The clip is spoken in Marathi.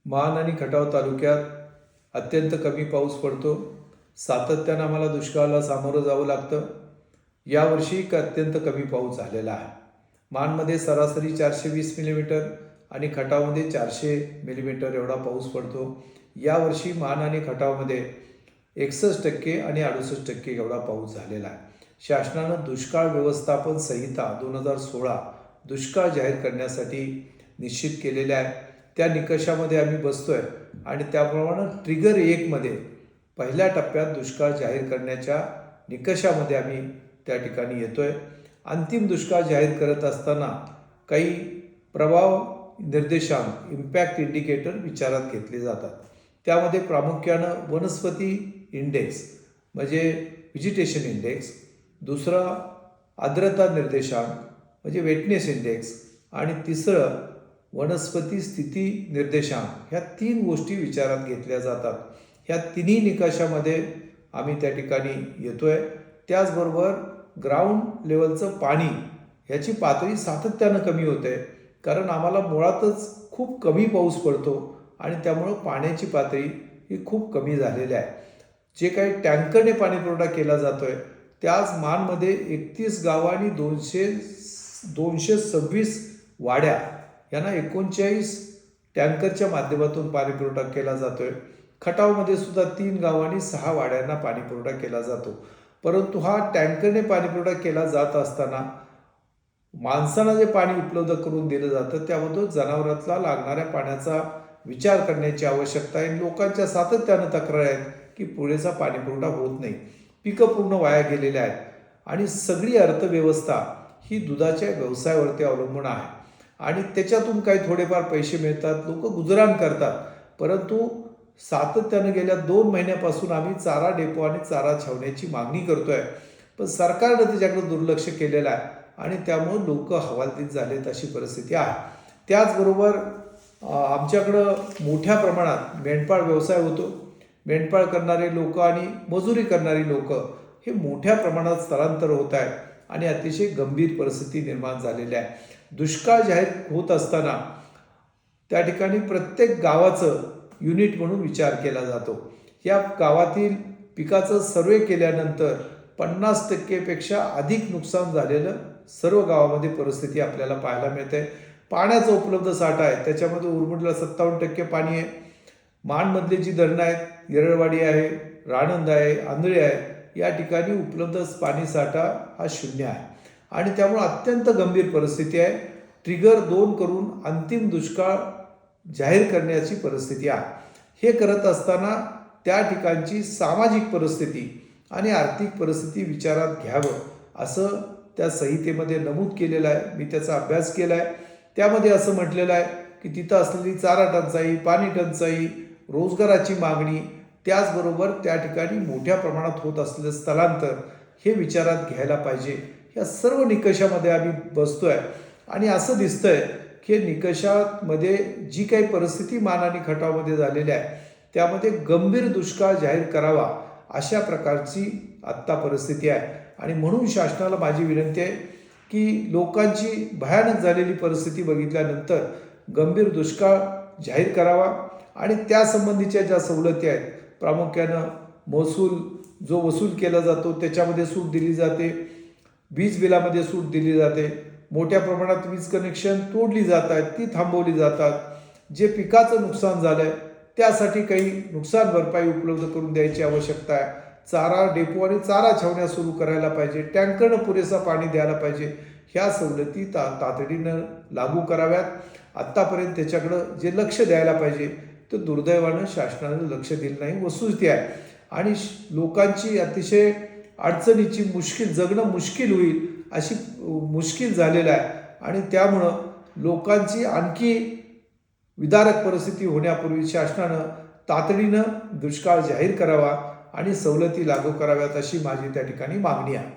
मान आणि खटाव तालुक्यात अत्यंत कमी पाऊस पडतो. सातत्यानं आम्हाला दुष्काळाला सामोरं जावं लागतं. यावर्षी अत्यंत कमी पाऊस झालेला आहे. मानमध्ये सरासरी 420 मिलीमीटर आणि खटावमध्ये 400 मिलीमीटर एवढा पाऊस पडतो. यावर्षी मान आणि खटावमध्ये 61% आणि 68% एवढा पाऊस झालेला आहे. शासनानं दुष्काळ व्यवस्थापन संहिता 2016 दुष्काळ जाहीर करण्यासाठी निश्चित केलेल्या आहे. त्या निकषामध्ये आम्ही बसतोय आणि त्याप्रमाणे ट्रिगर 1मध्ये पहिल्या टप्प्यात दुष्काळ जाहीर करण्याच्या निकषामध्ये आम्ही त्या ठिकाणी येतोय. अंतिम दुष्काळ जाहीर करत असताना काही प्रभाव निर्देशांक इम्पॅक्ट इंडिकेटर विचारात घेतले जातात. त्यामध्ये प्रामुख्यानं वनस्पती इंडेक्स म्हणजे व्हेजिटेशन इंडेक्स, दुसरा आर्द्रता निर्देशांक म्हणजे वेटनेस इंडेक्स आणि तिसरं वनस्पती स्थिती निर्देशांक, ह्या 3 गोष्टी विचारात घेतल्या जातात. ह्या तिन्ही निकषामध्ये आम्ही त्या ठिकाणी येतोय. त्याचबरोबर ग्राउंड लेवलचं पाणी ह्याची पातळी सातत्यानं कमी होते, कारण आम्हाला मुळातच खूप कमी पाऊस पडतो आणि त्यामुळं पाण्याची पातळी ही खूप कमी झालेली आहे. जे काही टँकरने पाणी पुरवठा केला जातोय त्याच मानमध्ये 31 गावं आणि 226 वाड्या यांना 39 टँकरच्या माध्यमातून पाणी पुरवठा केला जातोय. खटावमध्ये सुद्धा 3 गावं आणि 6 वाड्यांना पाणी पुरवठा केला जातो. परंतु हा टँकरने पाणी पुरवठा केला जात असताना माणसांना जे पाणी उपलब्ध करून दिलं जातं त्यामधून जनावरांना लागणाऱ्या पाण्याचा विचार करण्याची आवश्यकता आहे. लोकांच्या सातत्यानं तक्रार आहेत की पुरेसा पाणी पुरवठा होत नाही, पिकं पूर्ण वाया गेलेली आहेत आणि सगळी अर्थव्यवस्था ही दुधाच्या व्यवसायावरती अवलंबून आहे आणि त्याच्यातून काही थोडेफार पैसे मिळतात, लोक गुजराण करतात. परंतु सातत्यानं गेल्या 2 महिन्यापासून आम्ही चारा डेपो आणि चारा छावण्याची मागणी करतोय, पण सरकारनं त्याच्याकडे दुर्लक्ष केलेलं आहे आणि त्यामुळे लोक हवालदिल झालेत अशी परिस्थिती आहे. त्याचबरोबर आमच्याकडं मोठ्या प्रमाणात मेंढपाळ व्यवसाय होतो. मेंढपाळ करणारे लोक आणि मजुरी करणारी लोक हे मोठ्या प्रमाणात स्थलांतर होत आहेत आणि अतिशय गंभीर परिस्थिती निर्माण झालेली आहे. दुष्काळ जाहीर होत असताना त्या ठिकाणी प्रत्येक गावाचं युनिट म्हणून विचार केला जातो. या गावातील पिकाचं सर्वे केल्यानंतर 50%पेक्षा अधिक नुकसान झालेलं सर्व गावामध्ये परिस्थिती आपल्याला पाहायला मिळते. पाण्याचा उपलब्ध साठा आहे, त्याच्यामध्ये उरमुडला 57% पाणी आहे. माणमधली जी धरणं आहेत, येरळवाडी आहे, राणंद आहे, आंधळे आहे, या ठिकाणी उपलब्ध पाणी साठा हा 0 आहे आणि त्यामुळे अत्यंत गंभीर परिस्थिती आहे. ट्रिगर 2 करून अंतिम दुष्काळ जाहीर करण्याची परिस्थिती आहे. हे करत असताना त्या ठिकाणची सामाजिक परिस्थिती आणि आर्थिक परिस्थिती विचारात घ्यावं असं त्या संहितेमध्ये नमूद केलेलं आहे. मी त्याचा अभ्यास केला आहे. त्यामध्ये असं म्हटलेलं आहे की तिथं असलेली चारा टंचाई, पाणी टंचाई, रोजगाराची मागणी, त्याचबरोबर त्या ठिकाणी मोठ्या प्रमाणात होत असलेलं स्थलांतर हे विचारात घ्यायला पाहिजे. या सर्व निकषामध्ये आम्ही बसतोय आणि असं दिसतंय की निकषामध्ये जी काही परिस्थिती मान आणि खटावमध्ये झालेली आहे त्यामध्ये गंभीर दुष्काळ जाहीर करावा अशा प्रकारची आत्ता परिस्थिती आहे आणि म्हणून शासनाला माझी विनंती आहे की लोकांची भयानक झालेली परिस्थिती बघितल्यानंतर गंभीर दुष्काळ जाहीर करावा आणि त्यासंबंधीच्या ज्या सवलती आहेत, प्रामुख्यानं महसूल जो वसूल केला जातो त्याच्यामध्ये सूट दिली जाते, वीज बिलामध्ये सूट दिली जाते, मोठ्या प्रमाणात वीज कनेक्शन तोडली जात आहेत ती थांबवली जातात, जे पिकाचं नुकसान झालं आहे त्यासाठी काही नुकसान भरपाई उपलब्ध करून द्यायची आवश्यकता आहे. चारा डेपो आणि चारा छावण्या सुरू करायला पाहिजे, टँकरनं पुरेसा पाणी द्यायला पाहिजे. ह्या सवलती तातडीनं लागू कराव्यात. आत्तापर्यंत त्याच्याकडं जे लक्ष द्यायला पाहिजे तर दुर्दैवानं शासनानं लक्ष दिलं नाही. वस्तुस्थिती आहे आणि लोकांची अतिशय अडचणीची जगणं मुश्किल होईल अशी मुश्किल झालेलं आहे आणि त्यामुळं लोकांची आणखी विदारक परिस्थिती होण्यापूर्वी शासनानं तातडीनं दुष्काळ जाहीर करावा आणि सवलती लागू कराव्यात अशी माझी त्या ठिकाणी मागणी आहे.